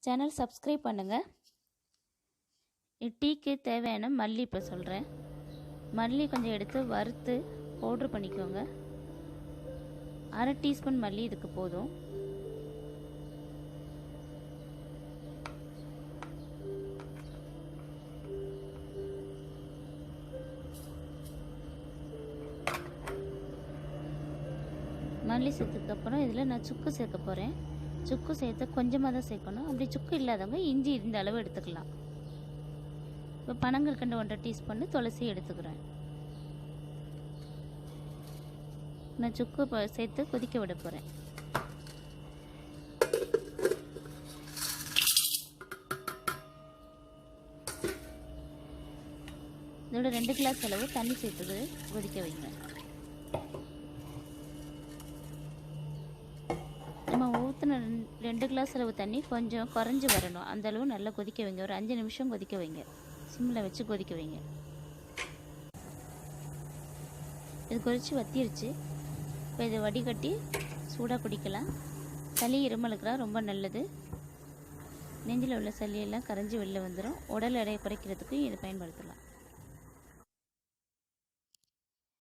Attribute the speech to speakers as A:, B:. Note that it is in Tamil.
A: சேனல் சப்ஸ்கிரைப் பண்ணுங்கள். டீக்கு தேவையான மல்லி இப்போ சொல்கிறேன். மல்லி கொஞ்சம் எடுத்து வறுத்து பவுட்ரு பண்ணிக்கோங்க. 1/2 டீஸ்பூன் மல்லி இதுக்கு போதும். மல்லி சேர்த்ததுக்கப்புறம் இதில் நான் சுக்கு சேர்க்க போகிறேன். சுக்கு சேர்த்து கொஞ்சமாக தான் சேர்க்கணும். அப்படி சுக்கு இல்லாதவங்க இஞ்சி இந்த அளவு எடுத்துக்கலாம். இப்போ பனங்கற்கண்டு 1/2 டீஸ்பூன் துளசி எடுத்துக்கிறேன். நான் சுக்கு சேர்த்து கொதிக்க விட போகிறேன். இதோட 2 கிளாஸ் அளவு தண்ணி சேர்த்து கொதிக்க வைங்க. நம்ம ஊற்றின 2 கிளாஸ் அளவு தண்ணி கொஞ்சம் குறைஞ்சி வரணும். அந்த அளவு நல்லா கொதிக்க வைங்க. ஒரு 5 நிமிஷம் கொதிக்க வைங்க. சிம்மில் வச்சு கொதிக்க வைங்க. இது கொதித்து வத்திருச்சு. இப்போ இதை வடிகட்டி சூடாக குடிக்கலாம். சளி இருமலுக்குலாம் ரொம்ப நல்லது. நெஞ்சில் உள்ள சளியெல்லாம் கரைஞ்சி வெளில வந்துடும். உடல் எடையை குறைக்கிறதுக்கும் இதை பயன்படுத்தலாம்.